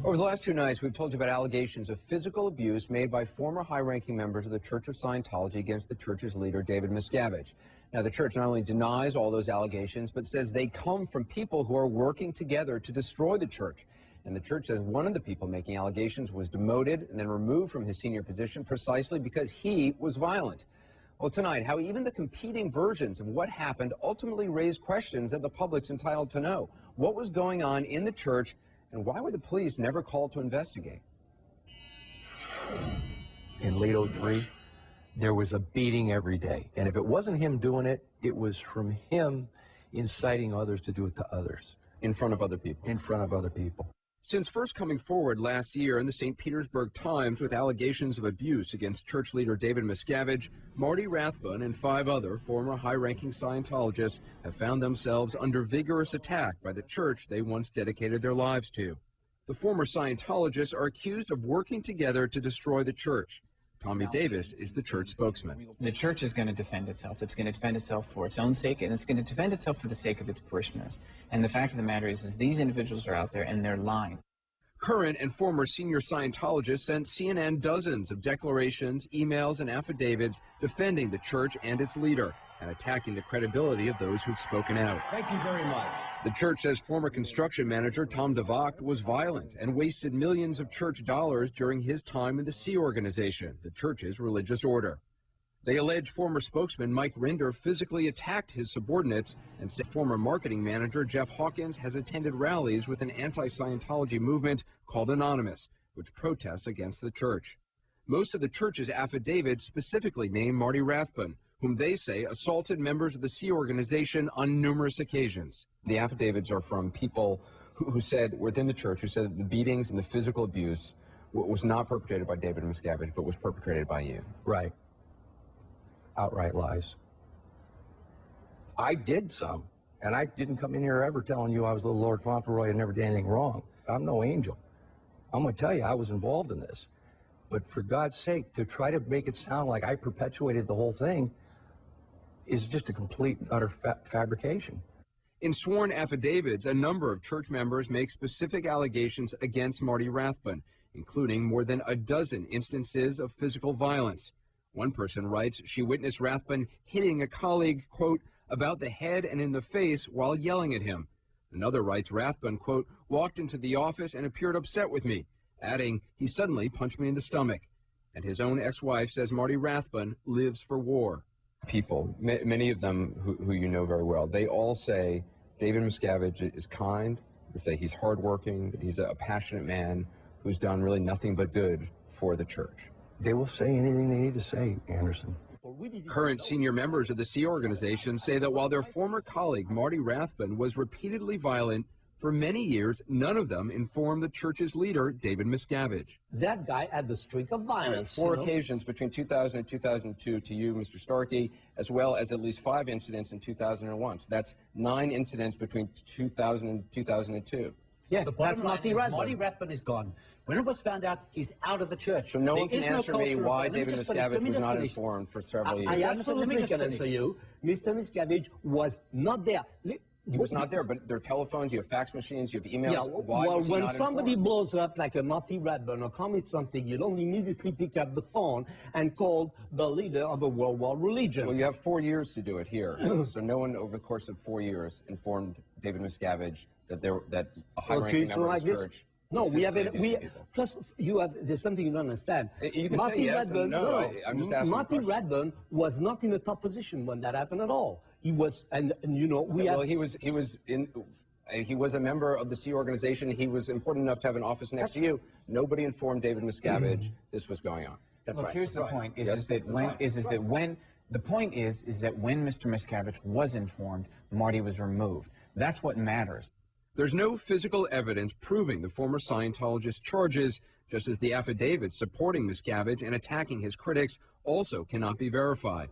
Over the last 2 nights, we've told you about allegations of physical abuse made by former high-ranking members of the Church of Scientology against the church's leader, David Miscavige. Now, the church not only denies all those allegations, but says they come from people who are working together to destroy the church. And the church says one of the people making allegations was demoted and then removed from his senior position precisely because he was violent. Well, tonight, how even the competing versions of what happened ultimately raised questions that the public's entitled to know. What was going on in the church, and why were the police never called to investigate? In late '03, there was a beating every day. And if it wasn't him doing it, it was from him inciting others to do it to others. In front of other people? In front of other people. Since first coming forward last year in the St. Petersburg Times with allegations of abuse against church leader David Miscavige, Marty Rathbun and 5 other former high-ranking Scientologists have found themselves under vigorous attack by the church they once dedicated their lives to. The former Scientologists are accused of working together to destroy the church. Tommy Davis is the church spokesman. The church is going to defend itself. It's going to defend itself for its own sake, and it's going to defend itself for the sake of its parishioners. And the fact of the matter is these individuals are out there and they're lying. Current and former senior Scientologists sent CNN dozens of declarations, emails, and affidavits defending the church and its leader and attacking the credibility of those who've spoken out. Thank you very much. The church says former construction manager Tom DeVocht was violent and wasted millions of church dollars during his time in the Sea Organization, the church's religious order. They allege former spokesman Mike Rinder physically attacked his subordinates, and said former marketing manager Jeff Hawkins has attended rallies with an anti-Scientology movement called Anonymous, which protests against the church. Most of the church's affidavits specifically name Marty Rathbun, whom they say assaulted members of the Sea Organization on numerous occasions. The affidavits are from people who said, within the church, who said that the beatings and the physical abuse was not perpetrated by David Miscavige, but was perpetrated by you. Right. Outright lies. I did some, and I didn't come in here ever telling you I was little Lord Fauntleroy and never did anything wrong. I'm no angel. I'm going to tell you I was involved in this. But for God's sake, to try to make it sound like I perpetuated the whole thing is just a complete and utter fabrication. In sworn affidavits, a number of church members make specific allegations against Marty Rathbun, including more than a dozen instances of physical violence. One person writes she witnessed Rathbun hitting a colleague, quote, about the head and in the face while yelling at him. Another writes Rathbun, quote, walked into the office and appeared upset with me, adding, he suddenly punched me in the stomach. And his own ex-wife says Marty Rathbun lives for war. People, many of them who you know very well, they all say David Miscavige is kind. They say he's hardworking, that he's a passionate man who's done really nothing but good for the church. They will say anything they need to say, Anderson. Current senior members of the Sea Organization say that while their former colleague Marty Rathbun was repeatedly violent, for many years, none of them informed the church's leader, David Miscavige. That guy had the streak of violence. 4 occasions between 2000 and 2002 to you, Mr. Starkey, as well as at least 5 incidents in 2001. So that's 9 incidents between 2000 and 2002. Yeah, that's Marty Rathbun. Marty Rathbun is gone. When it was found out, he's out of the church. So no one can answer me why David Miscavige was not informed for several years. I absolutely can answer you. Mr. Miscavige was not there. He was not there, but there are telephones, you have fax machines, you have emails. Yeah, Why was he when not somebody informed? blows up like a Marty Rathbun or commits something, you don't immediately pick up the phone and call the leader of a worldwide religion. Well, you have 4 years to do it here. So no one over the course of 4 years informed David Miscavige that a high-ranking member of his church. No, we have it. Plus, there's something you don't understand. You can Marty say yes Rathbun, and no. I'm just asking. Marty Rathbun was not in a top position when that happened at all. He was, and you know, he was a member of the Sea Organization. He was important enough to have an office next to you. Nobody informed David Miscavige this was going on. That's right. Here's the point: that when Mr. Miscavige was informed, Marty was removed. That's what matters. There's no physical evidence proving the former Scientologist charges, just as the affidavits supporting Miscavige and attacking his critics also cannot be verified.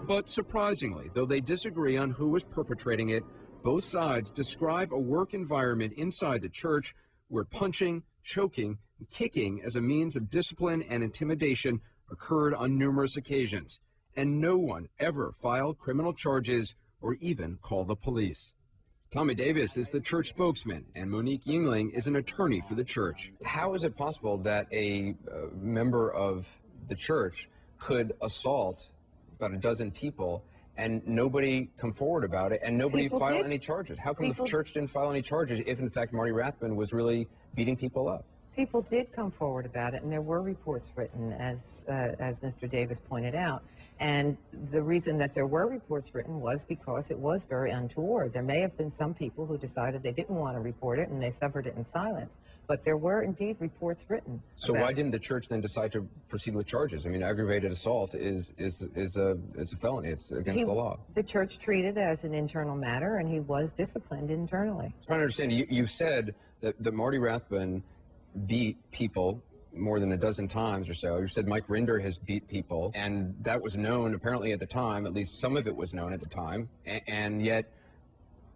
But surprisingly, though they disagree on who was perpetrating it, both sides describe a work environment inside the church where punching, choking, and kicking as a means of discipline and intimidation occurred on numerous occasions, and no one ever filed criminal charges or even called the police. Tommy Davis is the church spokesman, and Monique Yingling is an attorney for the church. How is it possible that a member of the church could assault about a dozen people and nobody come forward about it and nobody file any charges? How come the church didn't file any charges if, in fact, Marty Rathbun was really beating people up? People did come forward about it, and there were reports written, as Mr. Davis pointed out. And the reason that there were reports written was because it was very untoward. There may have been some people who decided they didn't want to report it, and they suffered it in silence. But there were indeed reports written. So why didn't the church then decide to proceed with charges? I mean, aggravated assault is a felony. It's against the law. The church treated it as an internal matter, and he was disciplined internally. I'm trying to understand. You said that Marty Rathbun beat people more than a dozen times or so. You said Mike Rinder has beat people, and that was known apparently at the time. At least some of it was known at the time, and yet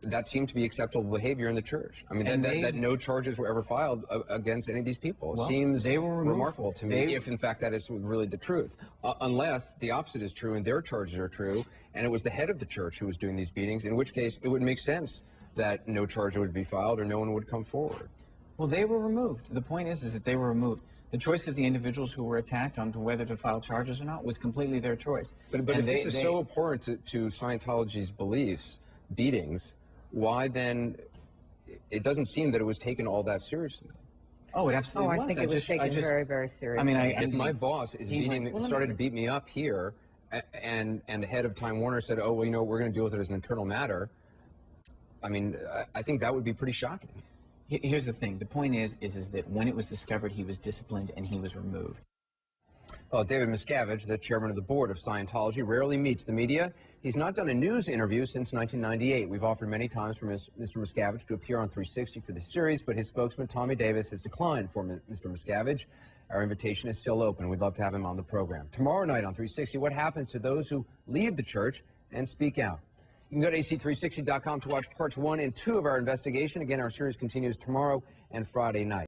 that seemed to be acceptable behavior in the church. I mean, that no charges were ever filed against any of these people. Well, seems they were remarkable to me, if in fact that is really the truth. Unless the opposite is true and their charges are true, and it was the head of the church who was doing these beatings, in which case it would make sense that no charge would be filed or no one would come forward. Well, they were removed. The point is that they were removed. The choice of the individuals who were attacked on to whether to file charges or not was completely their choice. But if this is so abhorrent to Scientology's beliefs, beatings, why then it doesn't seem that it was taken all that seriously? Oh, it absolutely was. I think it was taken very, very seriously. I mean, if my boss is started to beat me up here, and the head of Time Warner said, "Oh, well, you know, we're going to deal with it as an internal matter," I mean, I think that would be pretty shocking. Here's the thing. The point is that when it was discovered, he was disciplined and he was removed. Well, David Miscavige, the chairman of the board of Scientology, rarely meets the media. He's not done a news interview since 1998. We've offered many times for Mr. Miscavige to appear on 360 for this series, but his spokesman, Tommy Davis, has declined for Mr. Miscavige. Our invitation is still open. We'd love to have him on the program. Tomorrow night on 360, what happens to those who leave the church and speak out? You can go to ac360.com to watch parts 1 and 2 of our investigation. Again, our series continues tomorrow and Friday night.